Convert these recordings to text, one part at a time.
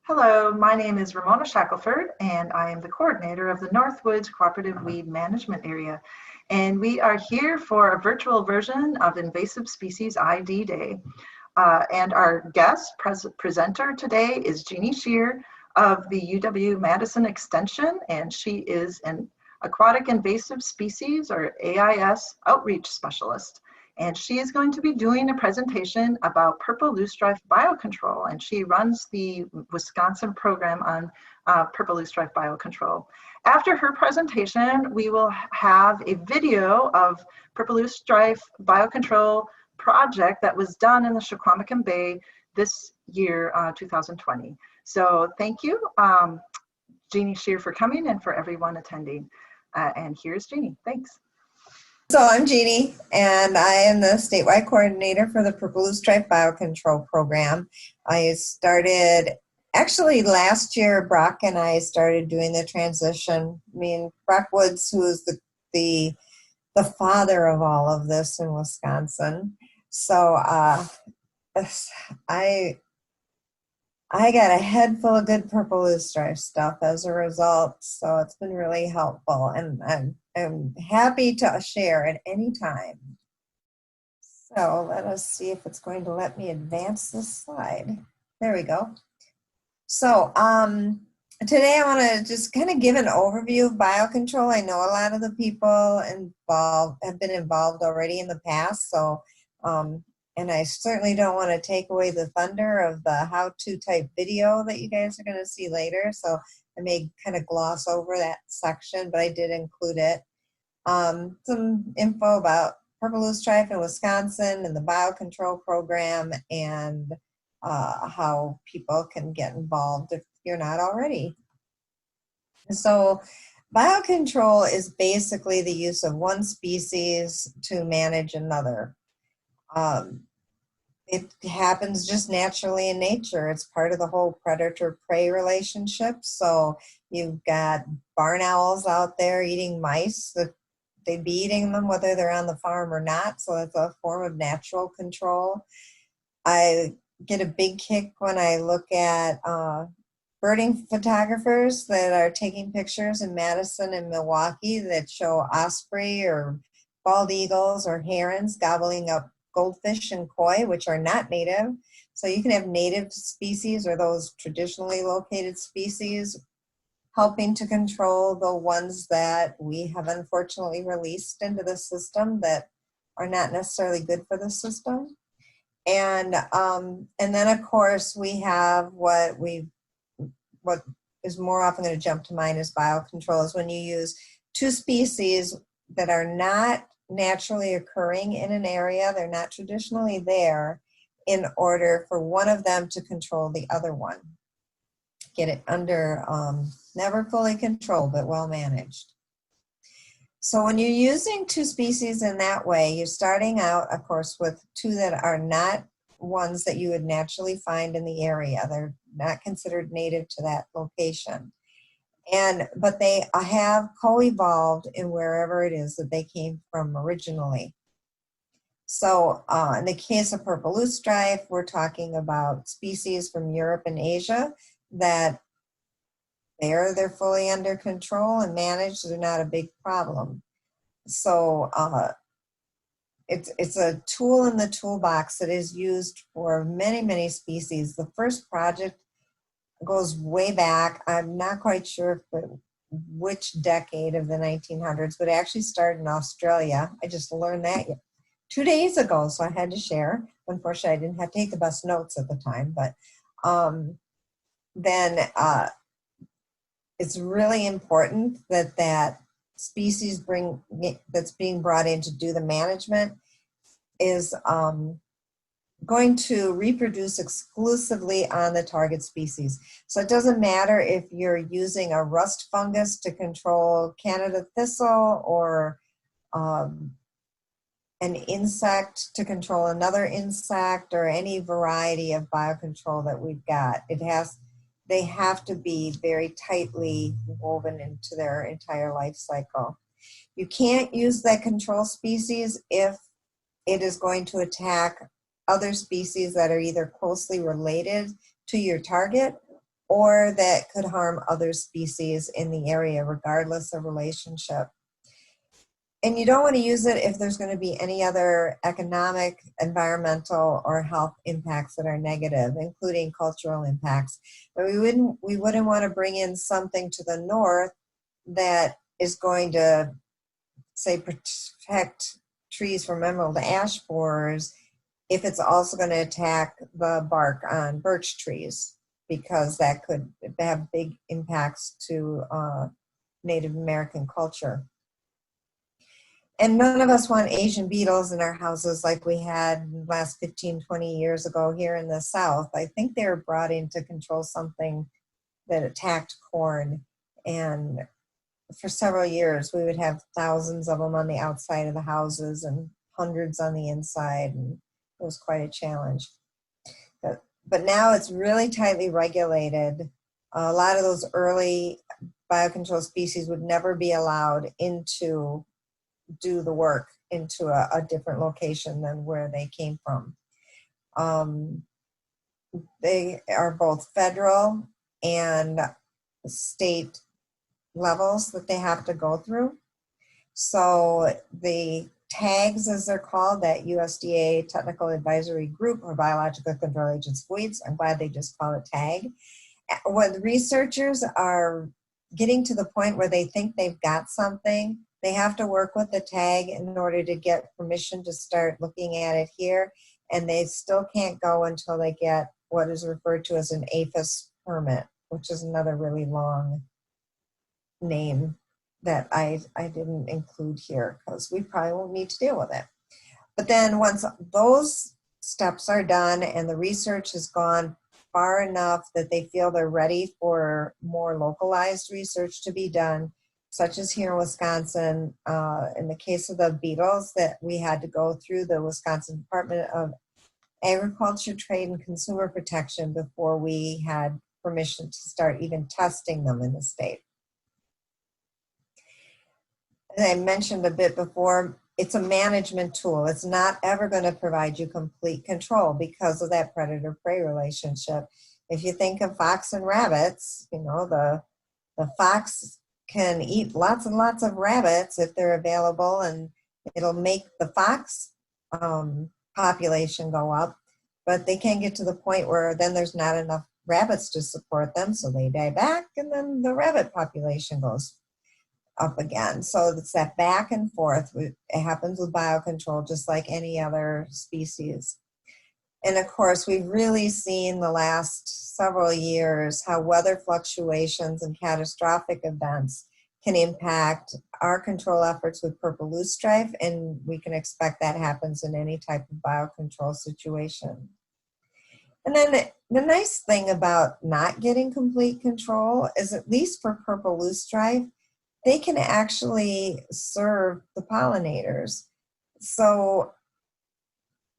Hello, my name is Ramona Shackelford, and I am the coordinator of the Northwoods Cooperative Weed Management Area. And we are here for a virtual version of Invasive Species ID Day. And our guest presenter today is Jeanne Scherer of the UW Madison Extension, and she is an Aquatic Invasive Species, or AIS Outreach Specialist. And she is going to be doing a presentation about purple loosestrife biocontrol, and she runs the Wisconsin program on purple loosestrife biocontrol. After her presentation, we will have a video of purple loosestrife biocontrol project that was done in the Chequamegon Bay this year, 2020. So thank you, Jeanne Scherer, for coming, and for everyone attending. And here's Jeanne. Thanks. So I'm Jeanne, and I am the statewide coordinator for the Purple Loosestrife Biocontrol program. I started, actually last year, Brock and I started doing the transition. Me and Brock Woods, who is the father of all of this in Wisconsin. So I got a head full of good purple loosestrife stuff as a result, so it's been really helpful, and I'm happy to share at any time. So let us see if it's going to let me advance this slide. There we go. So today I want to just kind of give an overview of biocontrol. I know a lot of the people involved have been involved already in the past, so and I certainly don't want to take away the thunder of the how-to type video that you guys are going to see later. So I may kind of gloss over that section, but I did include it. Some info about purple loosestrife in Wisconsin and the biocontrol program, and how people can get involved if you're not already. So biocontrol is basically the use of one species to manage another. It happens just naturally in nature. It's part of the whole predator-prey relationship. So you've got barn owls out there eating mice. They'd be eating them whether they're on the farm or not. So it's a form of natural control. I get a big kick when I look at birding photographers that are taking pictures in Madison and Milwaukee that show osprey or bald eagles or herons gobbling up goldfish and koi, which are not native. So you can have native species or those traditionally located species helping to control the ones that we have unfortunately released into the system that are not necessarily good for the system. And then of course we have what is more often going to jump to mind as biocontrol is when you use two species that are not naturally occurring in an area, they're not traditionally there, in order for one of them to control the other one. Get it under, never fully controlled, but well managed. So when you're using two species in that way, you're starting out, of course, with two that are not ones that you would naturally find in the area. They're not considered native to that location. But they have co-evolved in wherever it is that they came from originally. So in the case of purple loosestrife, we're talking about species from Europe and Asia that they're fully under control and managed. They're not a big problem. So it's a tool in the toolbox that is used for many, many species. The first project goes way back. I'm not quite sure which decade of the 1900s, but it actually started in Australia. I just learned that 2 days ago, so I had to share. Unfortunately, I didn't have to take the best notes at the time, but then it's really important that species that's being brought in to do the management is going to reproduce exclusively on the target species. So it doesn't matter if you're using a rust fungus to control Canada thistle or an insect to control another insect or any variety of biocontrol that we've got. They have to be very tightly woven into their entire life cycle. You can't use that control species if it is going to attack other species that are either closely related to your target or that could harm other species in the area, regardless of relationship. And you don't want to use it if there's going to be any other economic, environmental, or health impacts that are negative, including cultural impacts. But we wouldn't want to bring in something to the north that is going to, say, protect trees from emerald ash borers if it's also going to attack the bark on birch trees, because that could have big impacts to Native American culture. And none of us want Asian beetles in our houses like we had last 15, 20 years ago here in the South. I think they were brought in to control something that attacked corn. And for several years, we would have thousands of them on the outside of the houses and hundreds on the inside. And it was quite a challenge. But now it's really tightly regulated. A lot of those early biocontrol species would never be allowed into do the work into a different location than where they came from. They are both federal and state levels that they have to go through. So the tags, as they're called, that USDA Technical Advisory Group or Biological Control Agents for Weeds, I'm glad they just call it tag. When researchers are getting to the point where they think they've got something, they have to work with the tag in order to get permission to start looking at it here, and they still can't go until they get what is referred to as an APHIS permit, which is another really long name that I didn't include here because we probably won't need to deal with it. But then once those steps are done and the research has gone far enough that they feel they're ready for more localized research to be done, such as here in Wisconsin, in the case of the beetles that we had to go through the Wisconsin Department of Agriculture, Trade, and Consumer Protection before we had permission to start even testing them in the state. As I mentioned a bit before, it's a management tool. It's not ever going to provide you complete control because of that predator-prey relationship. If you think of fox and rabbits, you know, the fox can eat lots and lots of rabbits if they're available, and it'll make the fox population go up, but they can get to the point where then there's not enough rabbits to support them, so they die back, and then the rabbit population goes up again. So it's that back and forth. It happens with biocontrol just like any other species. And of course, we've really seen the last several years how weather fluctuations and catastrophic events can impact our control efforts with purple loosestrife, and we can expect that happens in any type of biocontrol situation. And then the nice thing about not getting complete control is, at least for purple loosestrife, they can actually serve the pollinators. So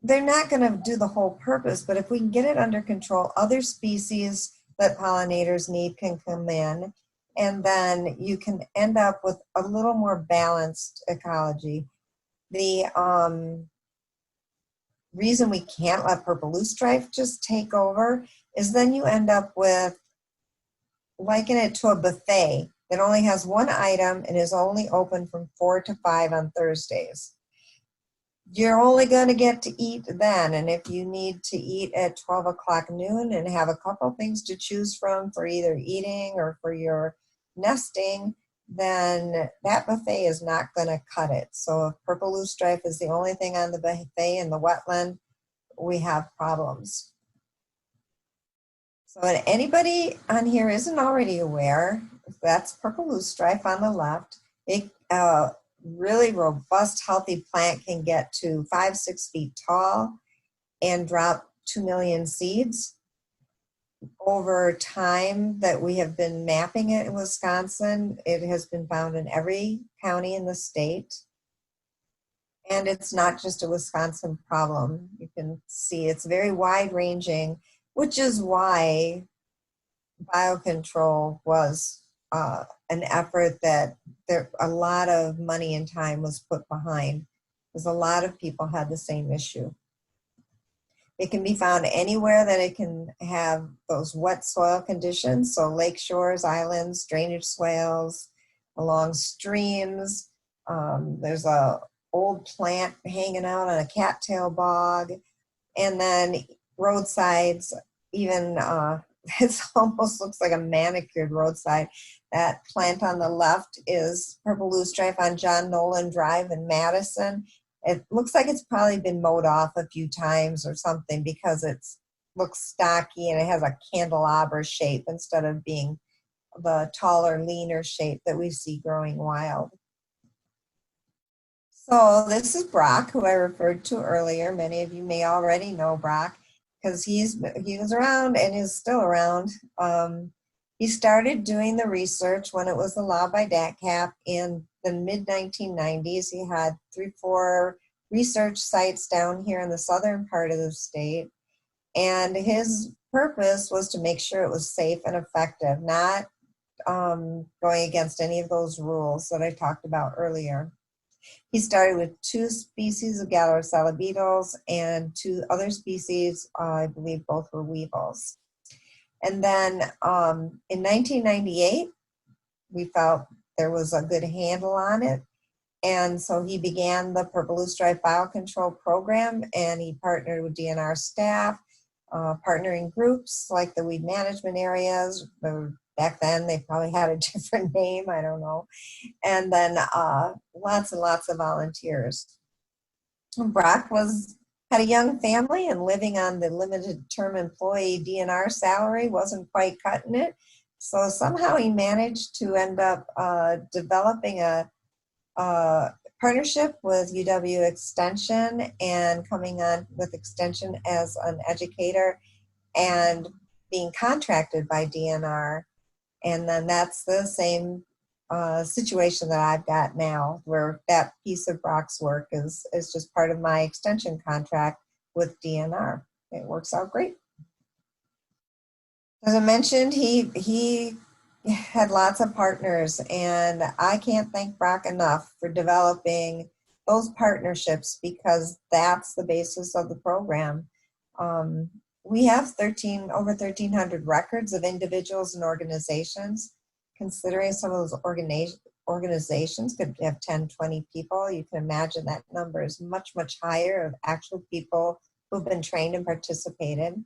they're not going to do the whole purpose, but if we can get it under control, other species that pollinators need can come in, and then you can end up with a little more balanced ecology. The reason we can't let purple loosestrife just take over is then you end up with, liken it to a buffet that only has one item and is only open from 4 to 5 on Thursdays. You're only going to get to eat then, and if you need to eat at 12 o'clock noon and have a couple things to choose from for either eating or for your nesting, then that buffet is not going to cut it. So if purple loosestrife is the only thing on the buffet in the wetland, we have problems. So anybody on here isn't already aware, that's purple loosestrife on the left. It really robust, healthy plant can get to 5-6 feet tall and drop 2 million seeds. Over time that we have been mapping it in Wisconsin, it has been found in every county in the state. And it's not just a Wisconsin problem. You can see it's very wide ranging, which is why biocontrol was an effort that a lot of money and time was put behind, because a lot of people had the same issue. It can be found anywhere that it can have those wet soil conditions, so lake shores, islands, drainage swales, along streams. There's a old plant hanging out on a cattail bog, and then roadsides, even it almost looks like a manicured roadside. That plant on the left is purple loosestrife on John Nolan Drive in Madison. It looks like it's probably been mowed off a few times or something because it looks stocky and it has a candelabra shape instead of being the taller, leaner shape that we see growing wild. So this is Brock, who I referred to earlier. Many of you may already know Brock because he was around and is still around. He started doing the research when it was allowed by DATCAP in the mid-1990s. He had 3-4 research sites down here in the southern part of the state. And his purpose was to make sure it was safe and effective, not going against any of those rules that I talked about earlier. He started with 2 species of Gallericella beetles and 2 other species, I believe both were weevils. And then in 1998, we felt there was a good handle on it. And so he began the Purple Loosestrife Biocontrol program, and he partnered with DNR staff, partnering groups like the weed management areas. Back then, they probably had a different name, I don't know. And then lots and lots of volunteers. Brock had a young family, and living on the limited term employee DNR salary wasn't quite cutting it. So somehow he managed to end up developing a partnership with UW Extension and coming on with Extension as an educator and being contracted by DNR. And then that's the same situation that I've got now, where that piece of Brock's work is just part of my extension contract with DNR. It works out great. As I mentioned, he had lots of partners, and I can't thank Brock enough for developing those partnerships because that's the basis of the program. We have over 1,300 records of individuals and organizations. Considering some of those organizations could have 10, 20 people, you can imagine that number is much, much higher of actual people who've been trained and participated.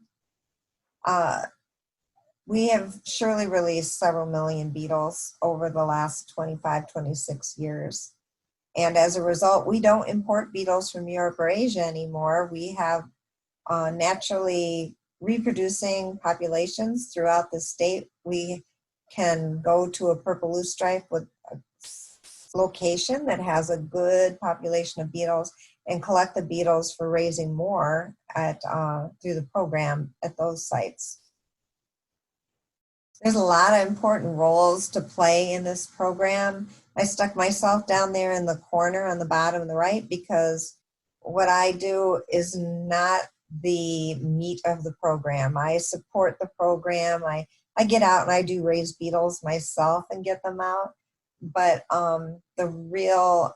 We have surely released several million beetles over the last 25, 26 years. And as a result, we don't import beetles from Europe or Asia anymore. We have naturally reproducing populations throughout the state. We can go to a purple loosestrife with a location that has a good population of beetles and collect the beetles for raising more through the program at those sites. There's a lot of important roles to play in this program. I stuck myself down there in the corner on the bottom of the right because what I do is not the meat of the program. I support the program. I get out and I do raise beetles myself and get them out. But the real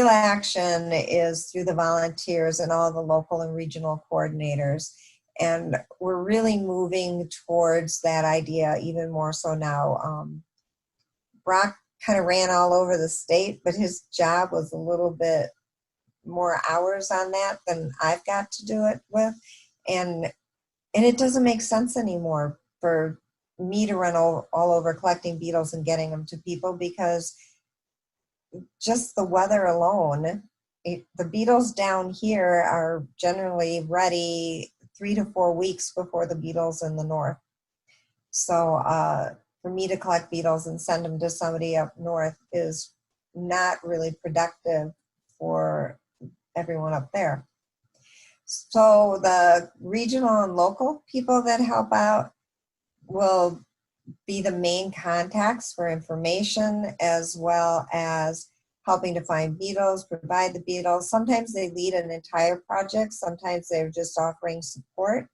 action is through the volunteers and all the local and regional coordinators. And we're really moving towards that idea even more so now. Brock kind of ran all over the state, but his job was a little bit more hours on that than I've got to do it with. And it doesn't make sense anymore for me to run all over collecting beetles and getting them to people because just the weather alone, the beetles down here are generally ready 3 to 4 weeks before the beetles in the north. So for me to collect beetles and send them to somebody up north is not really productive for everyone up there. So the regional and local people that help out will be the main contacts for information as well as helping to find beetles, provide the beetles. Sometimes they lead an entire project. Sometimes they're just offering support.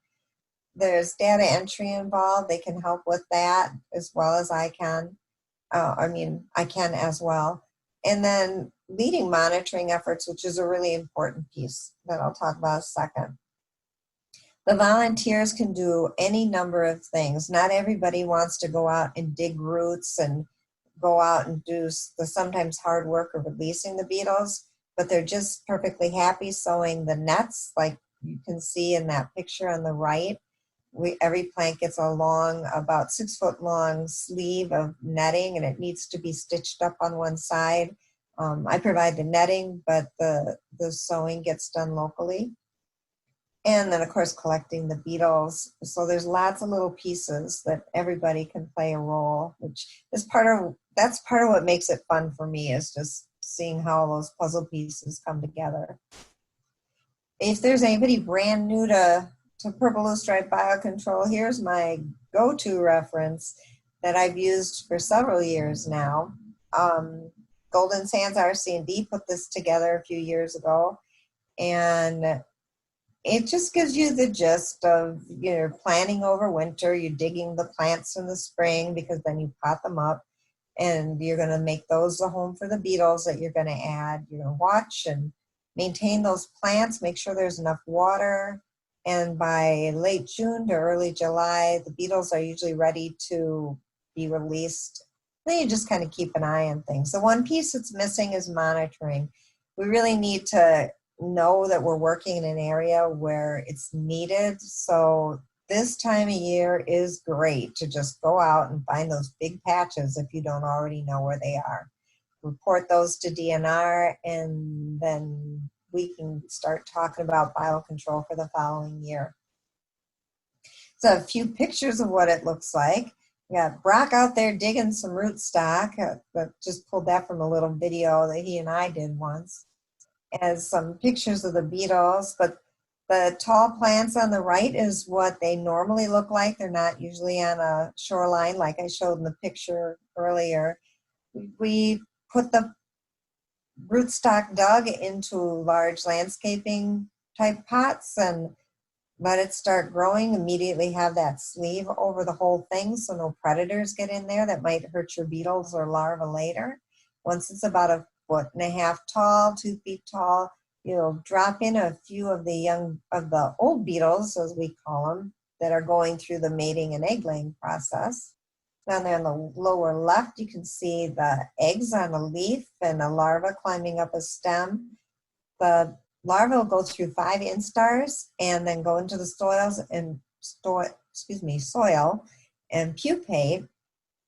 There's data entry involved. They can help with that as well as I can. I can as well. And then leading monitoring efforts, which is a really important piece that I'll talk about in a second. The volunteers can do any number of things. Not everybody wants to go out and dig roots and go out and do the sometimes hard work of releasing the beetles, but they're just perfectly happy sewing the nets, like you can see in that picture on the right. Every plant gets a long, about 6 foot long sleeve of netting, and it needs to be stitched up on one side. I provide the netting, but the sewing gets done locally. And then, of course, collecting the beetles. So there's lots of little pieces that everybody can play a role, which is that's part of what makes it fun for me, is just seeing how those puzzle pieces come together. If there's anybody brand new to Purple Loosestrife Biocontrol, here's my go-to reference that I've used for several years now. Golden Sands RC&D put this together a few years ago, and it just gives you the gist of, you're planning over winter, you're digging the plants in the spring because then you pot them up, and you're going to make those the home for the beetles that you're going to add. You're going to watch and maintain those plants, make sure there's enough water, and by late June to early July, the beetles are usually ready to be released. Then you just kind of keep an eye on things. The one piece that's missing is monitoring. We really need to know that we're working in an area where it's needed. So this time of year is great to just go out and find those big patches if you don't already know where they are. Report those to DNR, and then we can start talking about biocontrol for the following year. So a few pictures of what it looks like. We got Brock out there digging some rootstock. Just pulled that from a little video that he and I did once. As some pictures of the beetles, but the tall plants on the right is what they normally look like. They're not usually on a shoreline like I showed in the picture earlier. We put the rootstock dug into large landscaping type pots and let it start growing. Immediately have that sleeve over the whole thing so no predators get in there that might hurt your beetles or larvae later. Once it's about 1.5 feet tall, 2 feet tall, you'll drop in a few of the old beetles, as we call them, that are going through the mating and egg laying process. Down there on the lower left, you can see the eggs on a leaf and a larva climbing up a stem. The larva will go through 5 instars and then go into the soil and pupate.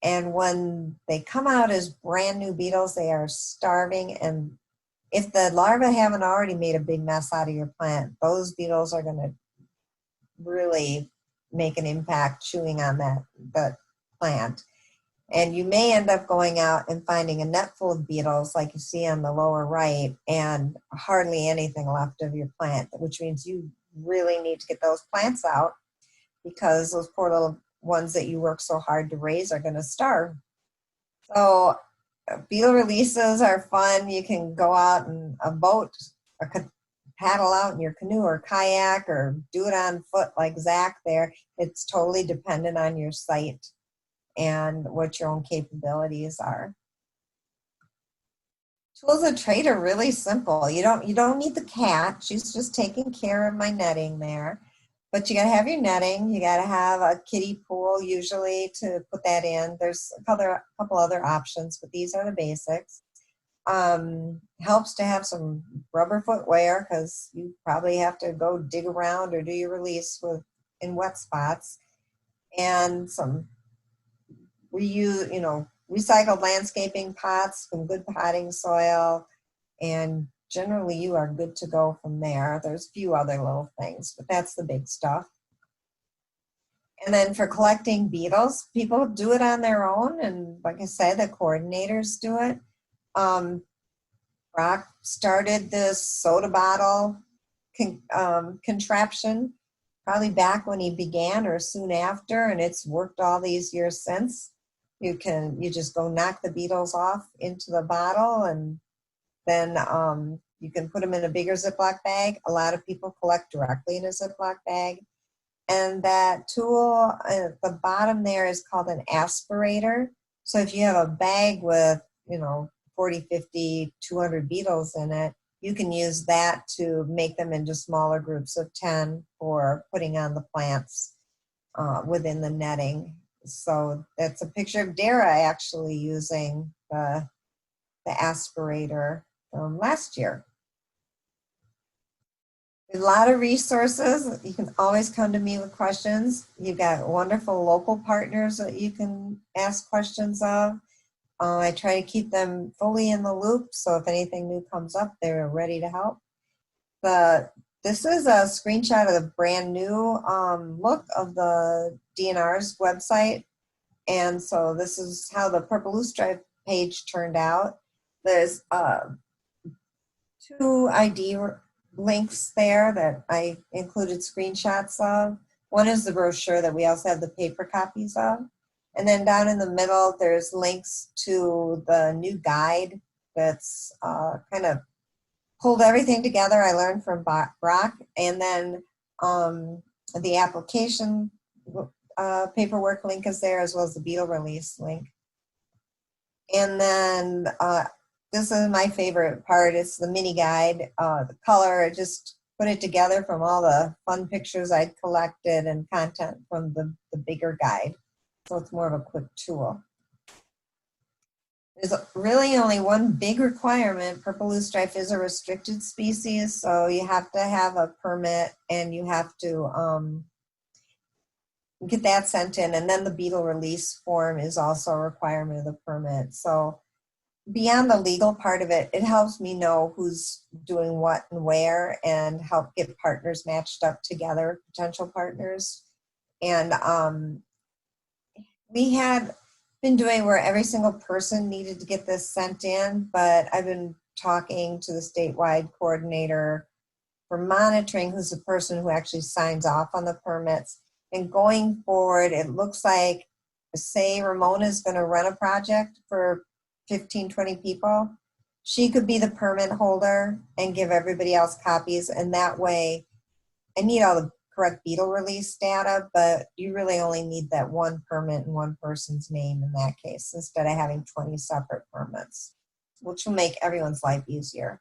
And when they come out as brand new beetles, they are starving. And if the larvae haven't already made a big mess out of your plant, those beetles are going to really make an impact chewing on that plant. And you may end up going out and finding a net full of beetles like you see on the lower right and hardly anything left of your plant, which means you really need to get those plants out because those poor little ones that you work so hard to raise are going to starve. So beetle releases are fun. You can go out in a boat or paddle out in your canoe or kayak or do it on foot like Zach there. It's totally dependent on your site and what your own capabilities are. Tools of trade are really simple. You don't need the cat. She's just taking care of my netting there. But you got to have your netting. You got to have a kiddie pool usually to put that in. There's a couple other options, but these are the basics. Helps to have some rubber footwear because you probably have to go dig around or do your release in wet spots. And some recycled landscaping pots, some good potting soil, and generally you are good to go from there. There's a few other little things, but that's the big stuff. And then for collecting beetles, people do it on their own, and like I said, the coordinators do it. Brock started this soda bottle contraption probably back when he began or soon after, and it's worked all these years since. You just go knock the beetles off into the bottle, and then you can put them in a bigger Ziploc bag. A lot of people collect directly in a Ziploc bag. And that tool at the bottom there is called an aspirator. So if you have a bag with, 40, 50, 200 beetles in it, you can use that to make them into smaller groups of 10 for putting on the plants within the netting. So that's a picture of Dara actually using the aspirator from last year. A lot of resources. You can always come to me with questions. You've got wonderful local partners that you can ask questions of. I try to keep them fully in the loop, so if anything new comes up, they're ready to help. This is a screenshot of the brand new look of the DNR's website. And so this is how the Purple Loosestrife page turned out. There's 2 ID links there that I included screenshots of. One is the brochure that we also have the paper copies of. And then down in the middle, there's links to the new guide that's kind of pulled everything together I learned from Brock. And then the application paperwork link is there, as well as the beetle release link. And then this is my favorite part. It's the mini guide, the color. I just put it together from all the fun pictures I'd collected and content from the bigger guide. So it's more of a quick tool. There's really only one big requirement. Purple loosestrife is a restricted species, so you have to have a permit and you have to get that sent in. And then the beetle release form is also a requirement of the permit. So beyond the legal part of it, it helps me know who's doing what and where and help get partners matched up together, potential partners. And we had been doing where every single person needed to get this sent in, but I've been talking to the statewide coordinator for monitoring, who's the person who actually signs off on the permits. And going forward, it looks like, say Ramona is going to run a project for 15, 20 people. She could be the permit holder and give everybody else copies. And that way, I need all the correct beetle release data, but you really only need that one permit in one person's name in that case, instead of having 20 separate permits, which will make everyone's life easier.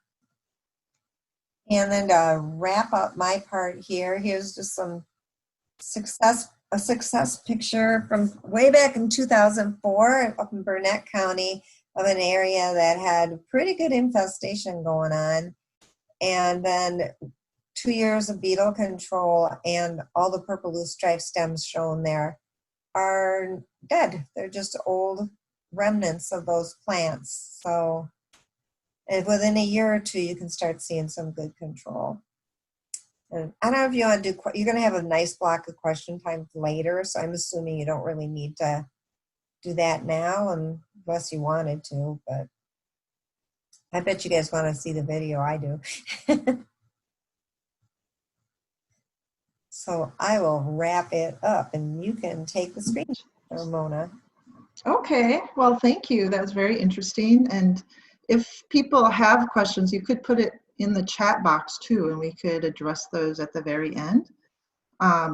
And then to wrap up my part here, here's just a success picture from way back in 2004 up in Burnett County of an area that had pretty good infestation going on. And then 2 years of beetle control, and all the purple loosestrife stems shown there are dead. They're just old remnants of those plants. So and within a year or two, you can start seeing some good control. And I don't know if you want to do, you're going to have a nice block of question time later, so I'm assuming you don't really need to do that now unless you wanted to, but I bet you guys want to see the video. I do. So I will wrap it up and you can take the screen, Ramona. Okay, well, thank you. That was very interesting. And if people have questions, you could put it in the chat box too, and we could address those at the very end.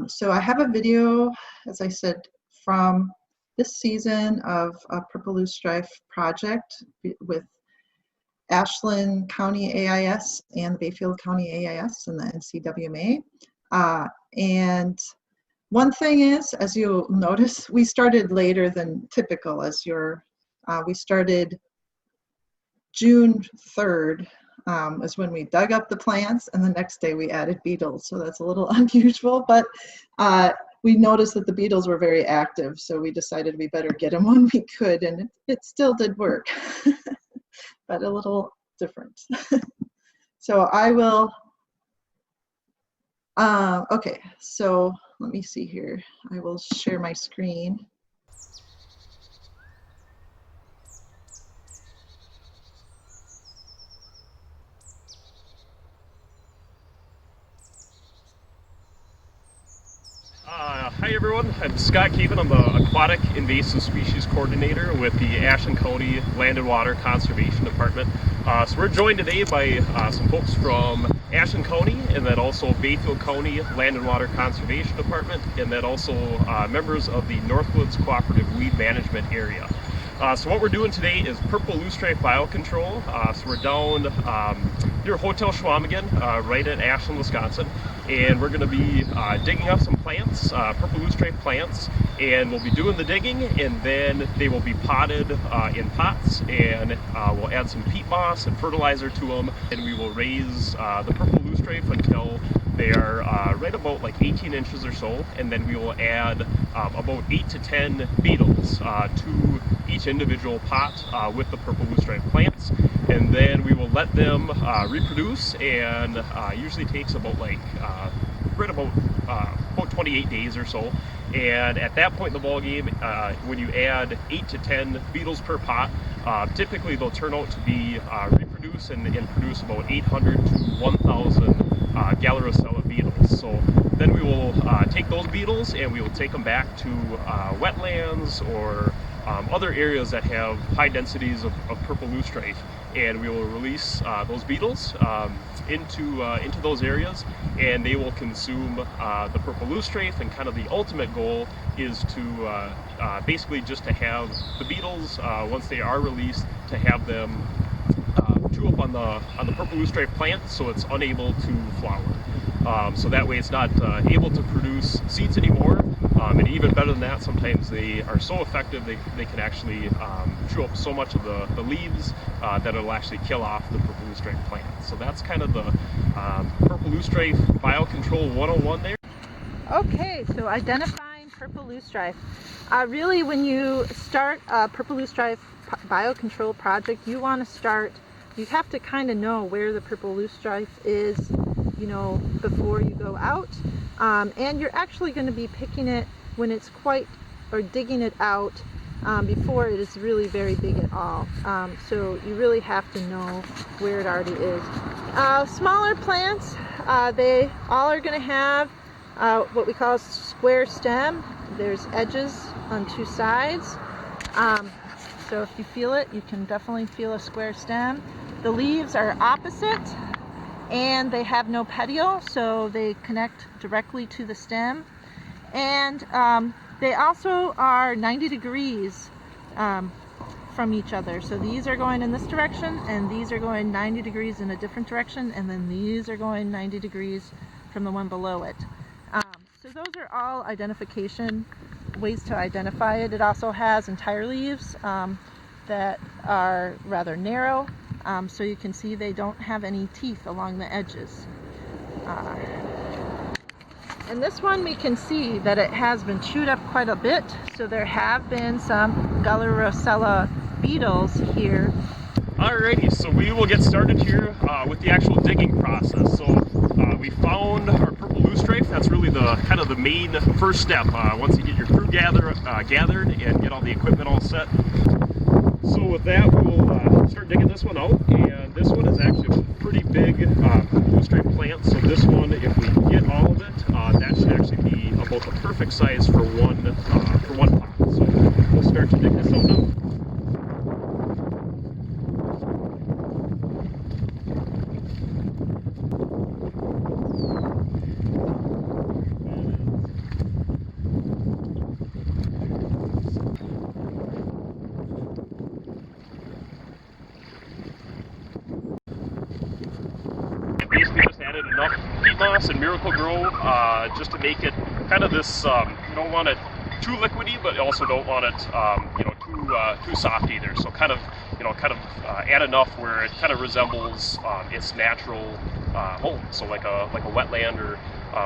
So I have a video, as I said, from this season of a Purple Loosestrife project with Ashland County AIS and Bayfield County AIS and the NCWMA. And one thing is, as you'll notice, we started later than typical. We started June 3rd is when we dug up the plants, and the next day we added beetles. So that's a little unusual, but we noticed that the beetles were very active, so we decided we better get them when we could, and it still did work, but a little different. So I will, okay, so let me see here. I will share my screen. Hi everyone, I'm Scott Keevan. I'm the Aquatic Invasive Species Coordinator with the Ashland County Land and Water Conservation Department. So we're joined today by some folks from Ashland County, and then also Bayfield County Land and Water Conservation Department, and then also members of the Northwoods Cooperative Weed Management Area. So what we're doing today is purple Loosestrife Biocontrol. So we're down near Hotel Schwamigan, right at Ashland, Wisconsin. And we're going to be digging up some plants, purple Loosestrife plants, and we'll be doing the digging, and then they will be potted in pots, and we'll add some peat moss and fertilizer to them, and we will raise the purple Loosestrife until they are right about like 18 inches or so, and then we will add about 8 to 10 beetles to each individual pot with the purple Loosestrife plants, and then we will let them reproduce, and usually takes about like right about 28 days or so. And at that point in the ball game, when you add 8 to 10 beetles per pot, typically they'll turn out to be reproduce and produce about 800 to 1,000 Galarosella beetles. So then we will take those beetles and we will take them back to wetlands or other areas that have high densities of purple Loosestrife, and we will release those beetles into those areas, and they will consume the purple Loosestrife. And kind of the ultimate goal is to basically just to have the beetles, once they are released, to have them chew up on the purple Loosestrife plant so it's unable to flower. So that way it's not able to produce seeds anymore. And even better than that, sometimes they are so effective they can actually chew up so much of the leaves that it'll actually kill off the purple Loosestrife plant. So that's kind of the purple Loosestrife Biocontrol 101 there. Okay, so identifying purple Loosestrife. Really, when you start a purple Loosestrife Biocontrol project, you have to kind of know where the purple Loosestrife is, before you go out. And you're actually going to be picking it when it's digging it out before it is really very big at all. So you really have to know where it already is. Smaller plants, they all are going to have what we call a square stem. There's edges on two sides. So if you feel it, you can definitely feel a square stem. The leaves are opposite, and they have no petiole, so they connect directly to the stem. And they also are 90 degrees from each other. So these are going in this direction, and these are going 90 degrees in a different direction, and then these are going 90 degrees from the one below it. So those are all ways to identify it. It also has entire leaves that are rather narrow. So you can see they don't have any teeth along the edges. And this one, we can see that it has been chewed up quite a bit. So there have been some Galarosella beetles here. Alrighty, so we will get started here with the actual digging process. So we found our purple Loosestrife. That's really the main first step. Once you get your crew gathered and get all the equipment all set. So with that, we'll start digging this one out, and this one is actually a pretty big Loosestrife plant. So this one, if we can get all of it, that should actually be about the perfect size for one pot. So we'll start to dig this out now. Basically just added enough peat moss and Miracle Grow just to make it kind of this, you don't want it too liquidy, but also don't want it too soft either. So kind of add enough where it kind of resembles its natural home. So like a wetland, or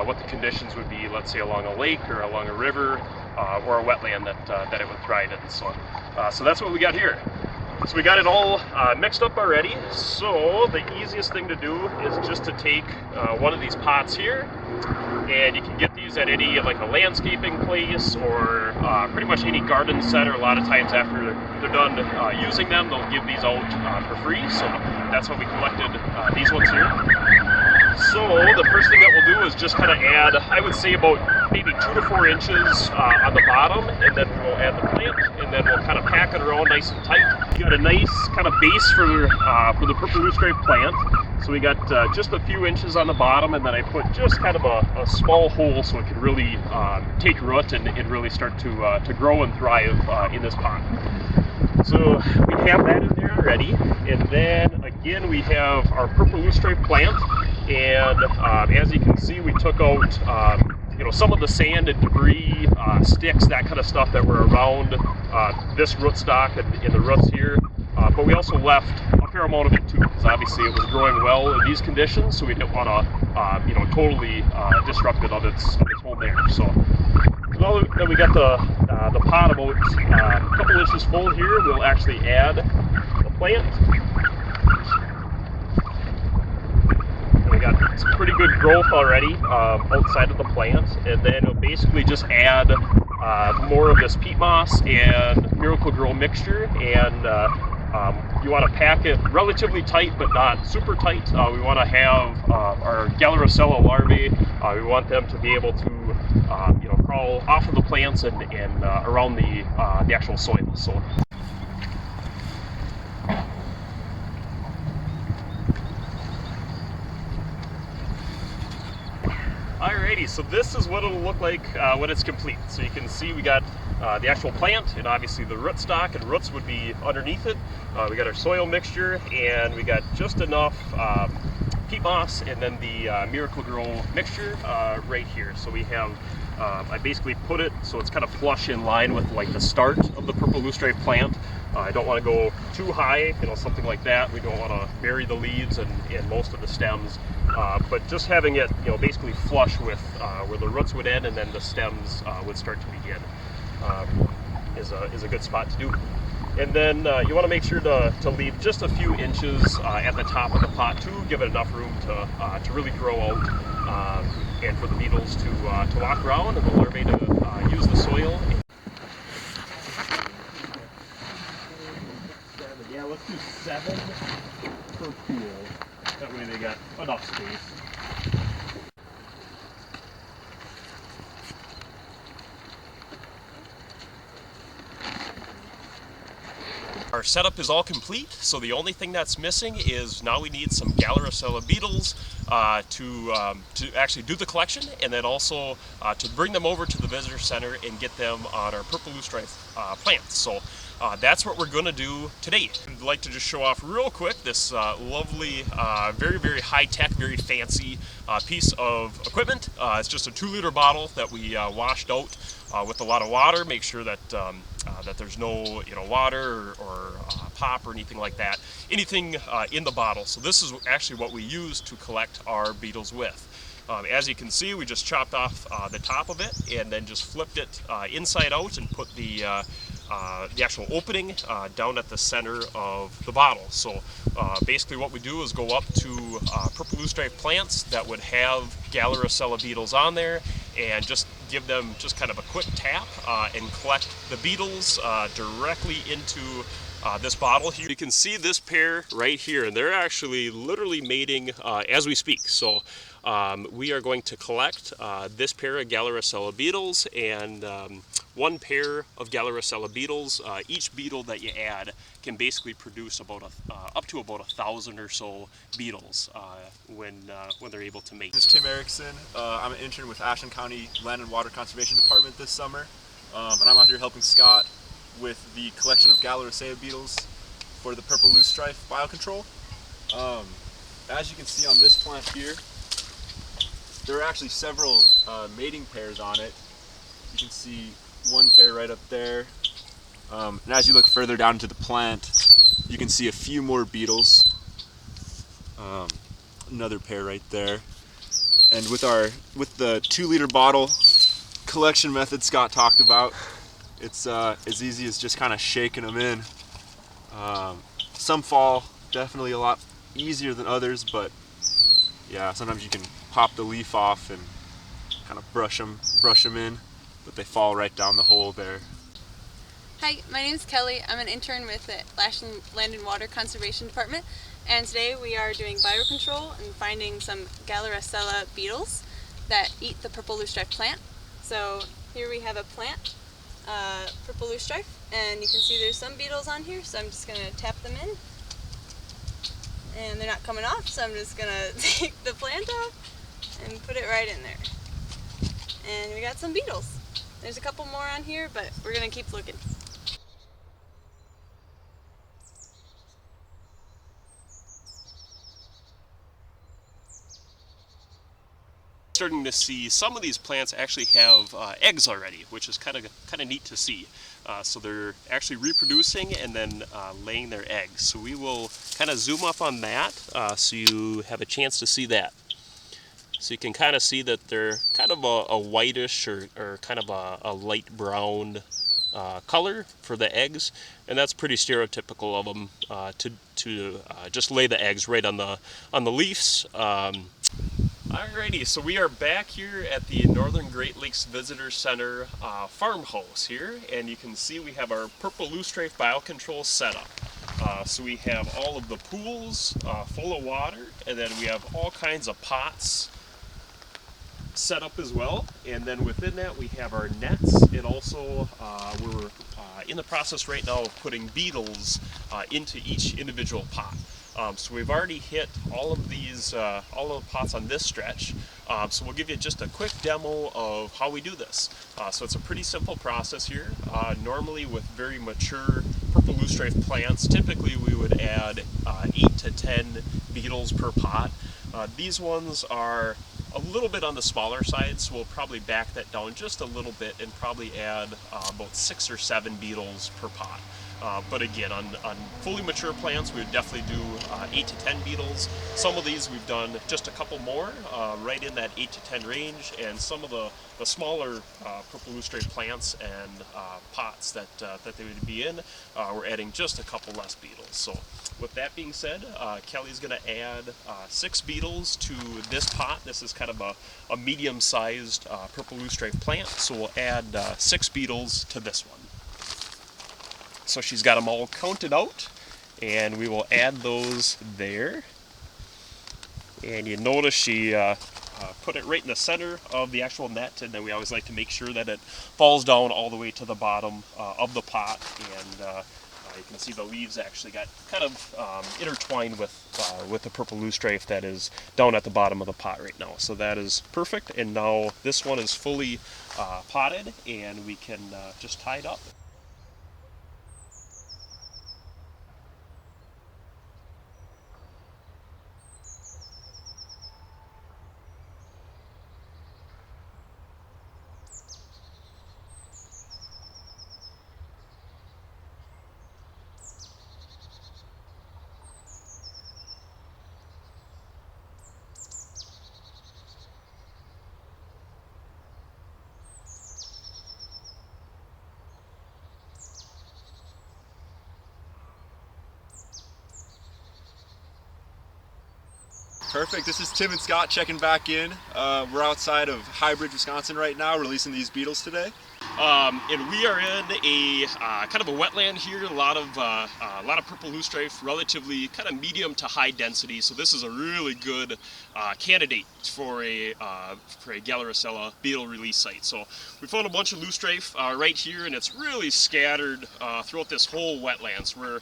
what the conditions would be, let's say along a lake or along a river, or a wetland that it would thrive in. So that's what we got here. So we got it all mixed up already. So the easiest thing to do is just to take one of these pots here, and you can get these at any like a landscaping place or pretty much any garden center. A lot of times after they're done using them, they'll give these out for free. So that's what we collected these ones here. So the first thing that we'll do is just kind of add, I would say about maybe 2 to 4 inches on the bottom, and then we'll add the plant, and then we'll kind of pack it around nice and tight. We got a nice kind of base for the purple Loosestrife plant. So we got just a few inches on the bottom, and then I put just kind of a small hole so it can really take root and really start to grow and thrive in this pot. So we have that in there already, and then again we have our purple loosestrife plant, and as you can see, we took out some of the sand and debris, sticks, that kind of stuff that were around this rootstock and the roots here, but we also left a fair amount of it too, because obviously it was growing well in these conditions, so we didn't want to totally disrupt it of its home there. So now that we got the pot about a couple inches full here, we'll actually add the plant. And we got some pretty good growth already outside of the plant, and then we'll basically just add more of this peat moss and Miracle-Gro mixture, and you want to pack it relatively tight but not super tight. We want to have our Galaricella larvae, we want them to be able to crawl off of the plants and around the actual soil. So alrighty, so this is what it'll look like when it's complete. So you can see we got the actual plant, and obviously the rootstock and roots would be underneath it. We got our soil mixture, and we got just enough peat moss and then the Miracle-Gro mixture right here. So we have, I basically put it so it's kind of flush in line with like the start of the purple loosestrife plant. I don't want to go too high, something like that. We don't want to bury the leaves and most of the stems, but just having it, basically flush with where the roots would end and then the stems would start to begin is a good spot to do. And then you want to make sure to leave just a few inches at the top of the pot to give it enough room to really grow out, and for the beetles to walk around and the larvae to use the soil. Yeah, let's do 7 per pool. That way they got enough space. Our setup is all complete, so the only thing that's missing is now we need some Galaricella beetles to actually do the collection, and then also to bring them over to the visitor center and get them on our purple loosestrife plants. So that's what we're going to do today. I'd like to just show off real quick this lovely, very, very high-tech, very fancy piece of equipment. It's just a 2-liter bottle that we washed out with a lot of water. Make sure that that there's no water or pop or anything like that, anything in the bottle. So this is actually what we use to collect our beetles with. As you can see, we just chopped off the top of it and then just flipped it inside out and put the actual opening down at the center of the bottle. So basically what we do is go up to purple loosestrife plants that would have Galaricella beetles on there and just give them just kind of a quick tap and collect the beetles directly into this bottle here. You can see this pair right here, and they're actually literally mating as we speak. So we are going to collect this pair of Galaricella beetles and 1 pair of Galaricella beetles. Each beetle that you add can basically produce about up to about 1,000 or so beetles when they're able to mate. This is Tim Erickson. I'm an intern with Ashland County Land and Water Conservation Department this summer, and I'm out here helping Scott with the collection of Galaricella beetles for the purple Loosestrife Biocontrol. As you can see on this plant here, there are actually several mating pairs on it. You can see 1 pair right up there. And as you look further down into the plant, you can see a few more beetles. Another pair right there. And with the 2-liter bottle collection method Scott talked about, it's as easy as just kind of shaking them in. Some fall definitely a lot easier than others, but yeah, sometimes you can pop the leaf off and kind of brush them in, but they fall right down the hole there. Hi, my name is Kelly. I'm an intern with the Ashland Land and Water Conservation Department, and today we are doing biocontrol and finding some Galaricella beetles that eat the purple loosestrife plant. So here we have a plant, purple loosestrife, and you can see there's some beetles on here, so I'm just going to tap them in. And they're not coming off, so I'm just going to take the plant off and put it right in there. And we got some beetles. There's a couple more on here, but we're going to keep looking. starting to see some of these plants actually have eggs already, which is kind of neat to see. So they're actually reproducing and then laying their eggs. So we will kind of zoom up on that so you have a chance to see that. So you can kind of see that they're kind of a whitish or kind of a light brown color for the eggs, and that's pretty stereotypical of them to just lay the eggs right on the leaves. Alrighty, so we are back here at the Northern Great Lakes Visitor Center farmhouse here, and you can see we have our purple loosestrife biocontrol setup. So we have all of the pools full of water, and then we have all kinds of pots set up as well, and then within that we have our nets, and also we're in the process right now of putting beetles into each individual pot. So we've already hit all of these, all of the pots on this stretch. So we'll give you just a quick demo of how we do this. So it's a pretty simple process here. Normally with very mature purple loosestrife plants, typically we would add 8 to 10 beetles per pot. These ones are a little bit on the smaller side, so we'll probably back that down just a little bit and probably add about 6 or 7 beetles per pot. But again, on fully mature plants, we would definitely do 8 to 10 beetles. Some of these we've done just a couple more, right in that 8 to 10 range, and some of the smaller purple loosestrife plants and pots that they would be in, we're adding just a couple less beetles. So with that being said, Kelly's going to add 6 beetles to this pot. This is kind of a medium-sized purple loosestrife plant, so we'll add 6 beetles to this one. So she's got them all counted out, and we will add those there. And you notice she put it right in the center of the actual net, and then we always like to make sure that it falls down all the way to the bottom of the pot. And you can see the leaves actually got kind of intertwined with the purple loosestrife that is down at the bottom of the pot right now. So that is perfect, and now this one is fully potted, and we can just tie it up. Perfect. This is Tim and Scott checking back in. We're outside of High Bridge, Wisconsin right now, releasing these beetles today. And we are in a kind of a wetland here. A lot of purple loosestrife, relatively kind of medium to high density. So this is a really good candidate for a Galericella beetle release site. So we found a bunch of loosestrife right here, and it's really scattered throughout this whole wetland. So we're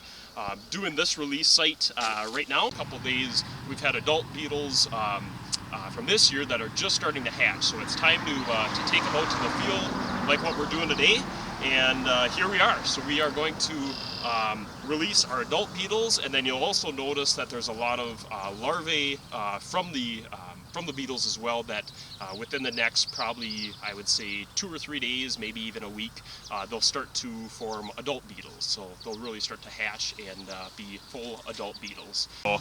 doing this release site right now. A couple days we've had adult beetles from this year that are just starting to hatch. So it's time to take them out to the field like what we're doing today. And here we are. So we are going to release our adult beetles, and then you'll also notice that there's a lot of larvae from the beetles as well that within the next probably, I would say, 2 or 3 days, maybe even a week, they'll start to form adult beetles. So they'll really start to hatch and be full adult beetles. So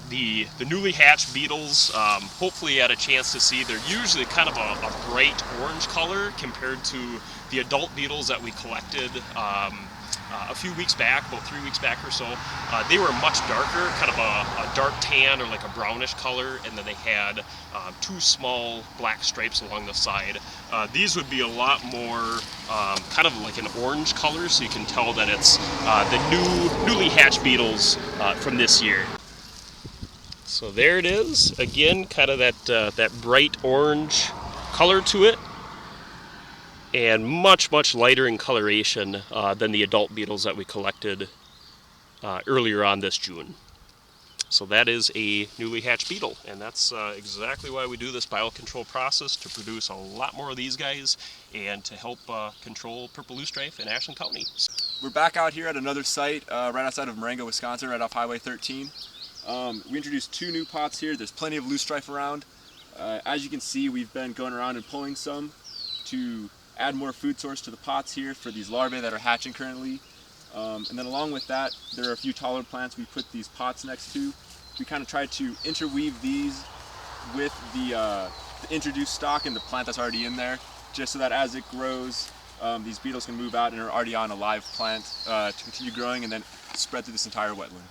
the newly hatched beetles, hopefully you had a chance to see, they're usually kind of a bright orange color compared to the adult beetles that we collected a few weeks back, about 3 weeks back or so. They were much darker, kind of a dark tan or like a brownish color, and then they had 2 small black stripes along the side. These would be a lot more kind of like an orange color, so you can tell that it's the newly hatched beetles from this year. So there it is, again, kind of that bright orange color to it, and much lighter in coloration than the adult beetles that we collected earlier on this June. So that is a newly hatched beetle, and that's exactly why we do this biocontrol process, to produce a lot more of these guys and to help control purple loosestrife in Ashland County. We're back out here at another site right outside of Marengo, Wisconsin, right off Highway 13. We introduced 2 new pots here. There's plenty of loosestrife around. As you can see, we've been going around and pulling some to add more food source to the pots here for these larvae that are hatching currently. And then along with that, there are a few taller plants we put these pots next to. We kind of try to interweave these with the introduced stock and the plant that's already in there, just so that as it grows, these beetles can move out and are already on a live plant to continue growing and then spread through this entire wetland.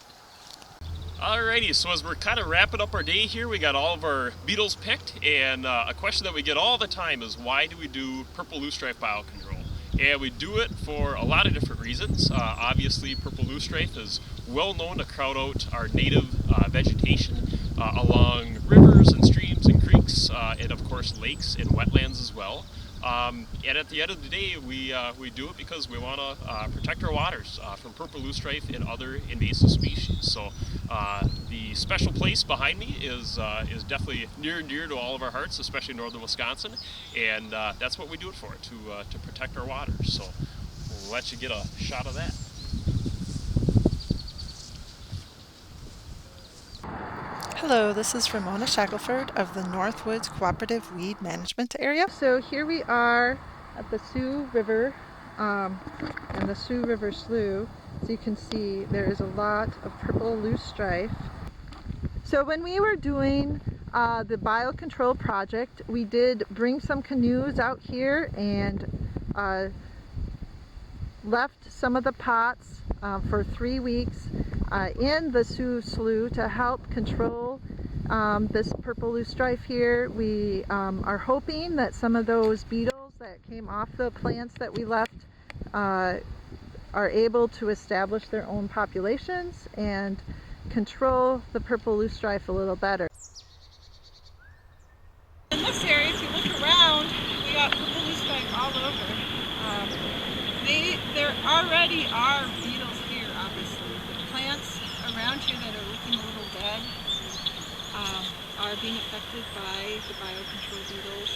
Alrighty, so as we're kind of wrapping up our day here, we got all of our beetles picked, and a question that we get all the time is, why do we do purple loosestrife biocontrol? And we do it for a lot of different reasons. Obviously, purple loosestrife is well known to crowd out our native vegetation along rivers and streams and creeks, and of course lakes and wetlands as well. And at the end of the day, we do it because we want to protect our waters from purple loosestrife and other invasive species. So the special place behind me is definitely near and dear to all of our hearts, especially in northern Wisconsin, and that's what we do it for, to protect our waters. So we'll let you get a shot of that. Hello, this is Ramona Shackelford of the Northwoods Cooperative Weed Management Area. So here we are at the Sioux River and the Sioux River Slough. So you can see there is a lot of purple loosestrife. So when we were doing the biocontrol project, we did bring some canoes out here and left some of the pots for 3 weeks in the Sioux Slough to help control this purple loosestrife here. We are hoping that some of those beetles that came off the plants that we left are able to establish their own populations and control the purple loosestrife a little better. In this area, if you look around, we got purple loosestrife all over. There already are beetles here, obviously. The plants around here that are looking a little dead are being affected by the biocontrol beetles.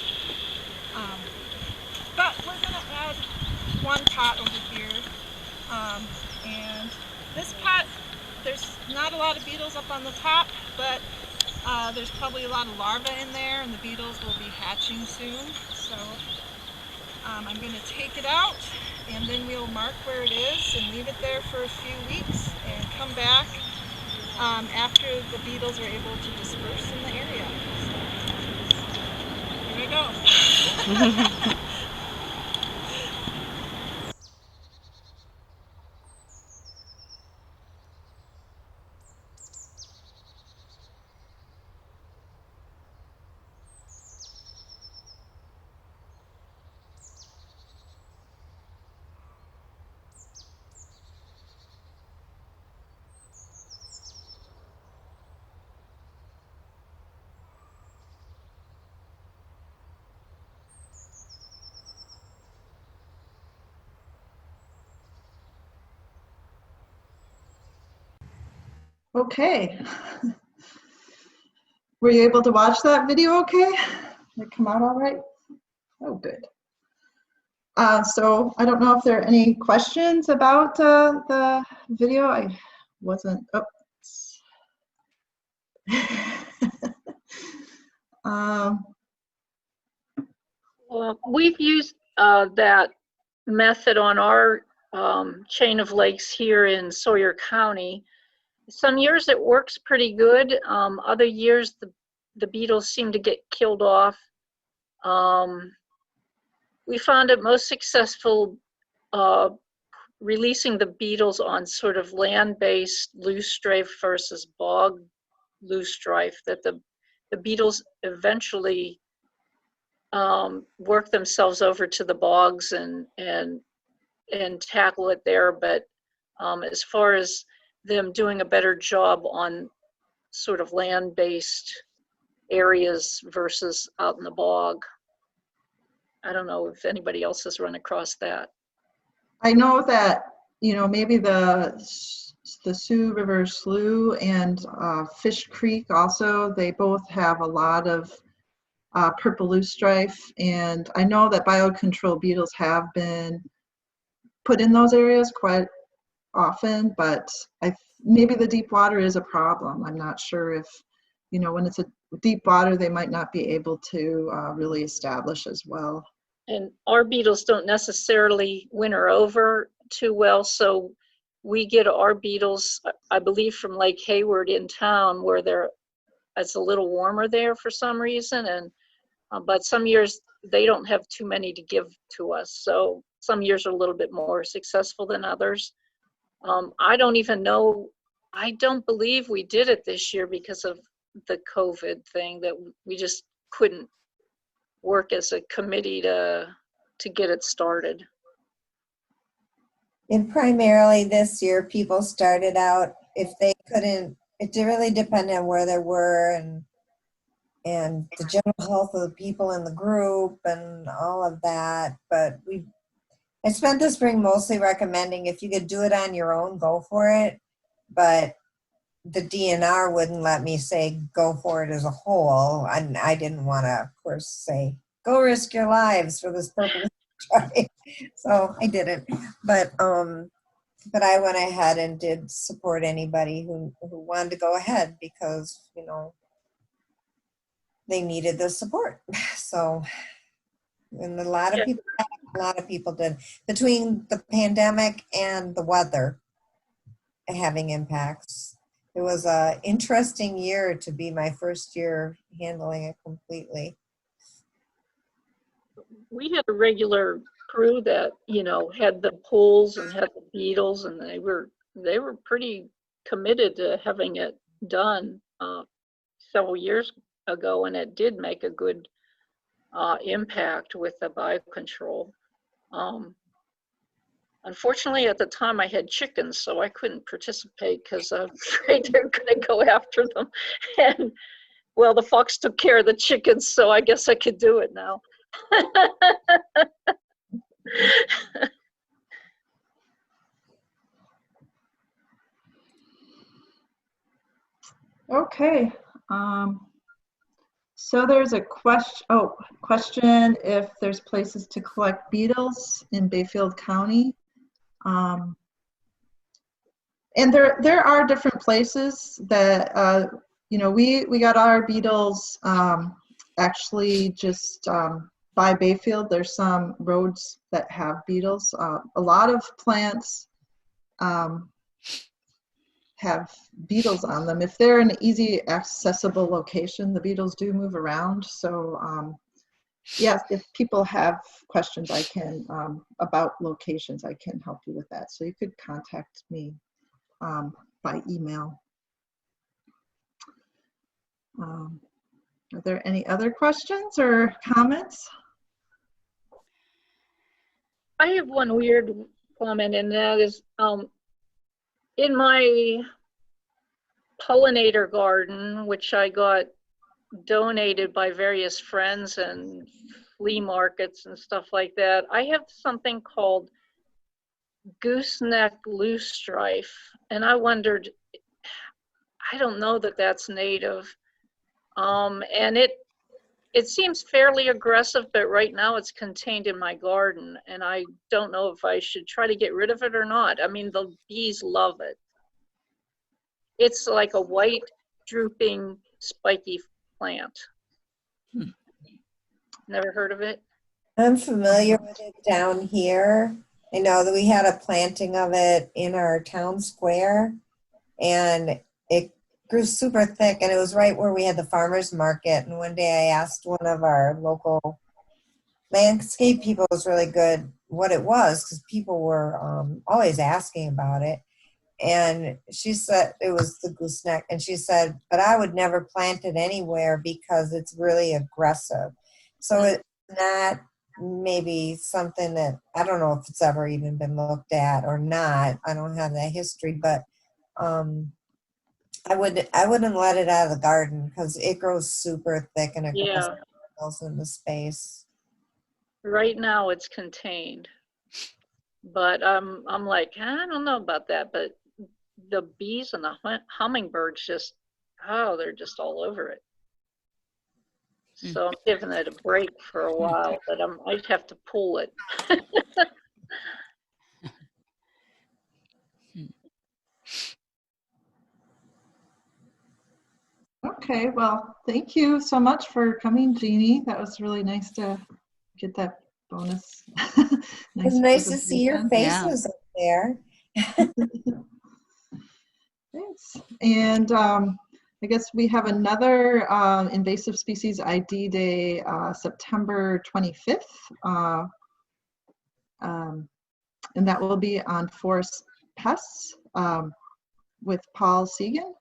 But we're going to add one pot over here. And this pot, there's not a lot of beetles up on the top, but there's probably a lot of larvae in there, and the beetles will be hatching soon. So I'm going to take it out, and then we'll mark where it is and leave it there for a few weeks and come back after the beetles are able to disperse in the area. So, here we go. Okay. Were you able to watch that video okay? Did it come out all right? Oh, good. So I don't know if there are any questions about the video. I wasn't, Well, we've used that method on our chain of lakes here in Sawyer County. Some years it works pretty good. Other years the beetles seem to get killed off. We found it most successful releasing the beetles on sort of land-based loosestrife versus bog loosestrife, that the beetles eventually work themselves over to the bogs and tackle it there. But as far as them doing a better job on sort of land-based areas versus out in the bog, I don't know if anybody else has run across that. I know that, you know, maybe the Sioux River Slough and Fish Creek also, they both have a lot of purple loosestrife, and I know that biocontrol beetles have been put in those areas quite often, but maybe the deep water is a problem. I'm not sure if when it's a deep water, they might not be able to really establish as well. And our beetles don't necessarily winter over too well, so we get our beetles, I believe, from Lake Hayward in town, where it's a little warmer there for some reason, and but some years they don't have too many to give to us, so some years are a little bit more successful than others. I don't even know, I don't believe we did it this year because of the COVID thing, that we just couldn't work as a committee to get it started. And primarily this year, people started out, if they couldn't, it really depended on where they were and the general health of the people in the group and all of that. But I spent the spring mostly recommending if you could do it on your own, go for it. But the DNR wouldn't let me say go for it as a whole. And I didn't want to, of course, say go risk your lives for this purpose. So I didn't. But I went ahead and did support anybody who wanted to go ahead because, they needed the support. So, and a lot of people did. Between the pandemic and the weather having impacts, it was an interesting year to be my first year handling it completely. We had a regular crew that, had the pools and had the beetles, and they were pretty committed to having it done several years ago, and it did make a good impact with the biocontrol. Unfortunately, at the time I had chickens, so I couldn't participate because I'm afraid they're going to go after them. And well, the fox took care of the chickens, so I guess I could do it now. Okay. So there's a question if there's places to collect beetles in Bayfield County. And there are different places that, we got our beetles actually just by Bayfield. There's some roads that have beetles. A lot of plants have beetles on them. If they're in an easy accessible location, the beetles do move around. So yes, if people have questions about locations, I can help you with that. So you could contact me by email. Are there any other questions or comments? I have one weird comment, and that is, in my pollinator garden, which I got donated by various friends and flea markets and stuff like that, I have something called gooseneck loosestrife, and I wondered, I don't know that that's native, and it seems fairly aggressive, but right now it's contained in my garden, and I don't know if I should try to get rid of it or not. I mean, the bees love it. It's like a white, drooping, spiky plant. Never heard of it? I'm familiar with it down here. I know that we had a planting of it in our town square, and it grew super thick, and it was right where we had the farmer's market. And one day I asked one of our local landscape people, it was really good, what it was, because people were always asking about it. And she said it was the gooseneck, and she said, but I would never plant it anywhere because it's really aggressive. So it's not maybe something that, I don't know if it's ever even been looked at or not. I don't have that history, but I wouldn't let it out of the garden because it grows super thick and it grows in the space. Right now it's contained, but I'm like, I don't know about that, but the bees and the hummingbirds just, they're just all over it. So I'm giving it a break for a while, but I'd have to pull it. Okay. Okay, well, thank you so much for coming, Jeannie. That was really nice to get that bonus. It's nice to see your presentation. faces up there. Thanks. And I guess we have another invasive species ID day, September 25th. And that will be on forest pests with Paul Segan.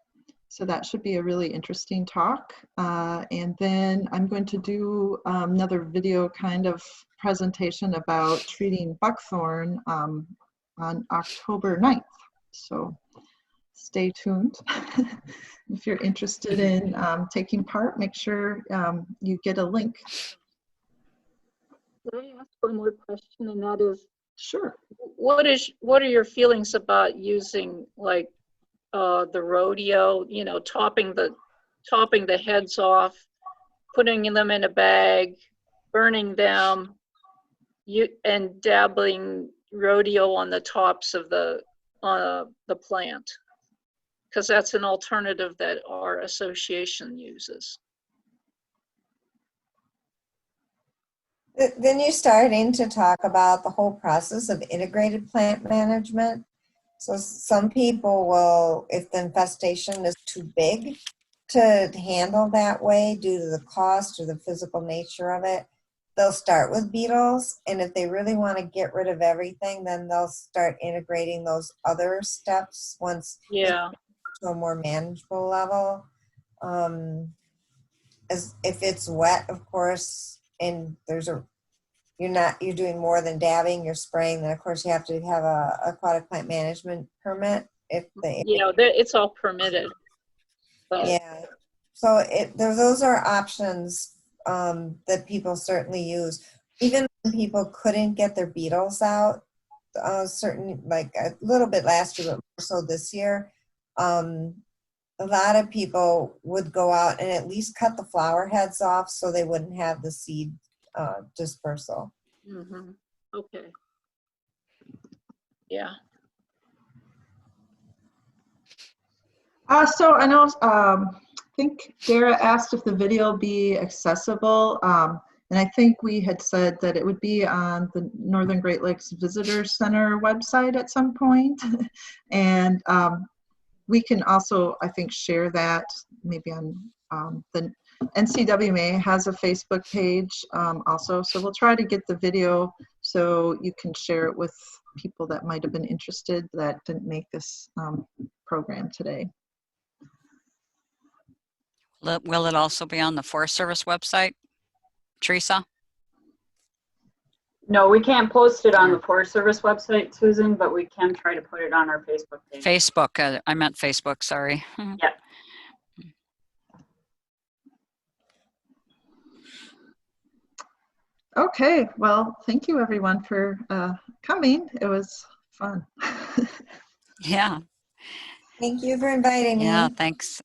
So that should be a really interesting talk. And then I'm going to do another video kind of presentation about treating buckthorn on October 9th. So stay tuned. If you're interested in taking part, make sure you get a link. Can I ask one more question, and that is, sure. What are your feelings about using like the rodeo? You know, topping the heads off, putting them in a bag, burning them, and dabbling rodeo on the tops of the plant, because that's an alternative that our association uses. Then you're starting to talk about the whole process of integrated plant management. So some people will, if the infestation is too big to handle that way due to the cost or the physical nature of it, they'll start with beetles. And if they really want to get rid of everything, then they'll start integrating those other steps once Yeah. to a more manageable level. As if it's wet, of course, and you're doing more than dabbing, you're spraying, then of course you have to have a aquatic plant management permit. It's all permitted. But yeah, so those are options that people certainly use. Even when people couldn't get their beetles out, certain, like a little bit last year, but more so this year, a lot of people would go out and at least cut the flower heads off so they wouldn't have the seed dispersal. mm-hmm. Okay. Yeah. So I know, I think Dara asked if the video be accessible. And I think we had said that it would be on the Northern Great Lakes Visitor Center website at some point. And we can also, I think, share that maybe on the NCWMA has a Facebook page also. So we'll try to get the video so you can share it with people that might have been interested that didn't make this program today. Will it also be on the Forest Service website, Teresa? No, we can't post it on the Forest Service website, Susan, but we can try to put it on our Facebook page. Facebook, I meant Facebook, sorry. Yeah. Okay, well, thank you everyone for coming. It was fun. Yeah. Thank you for inviting me. Yeah, thanks.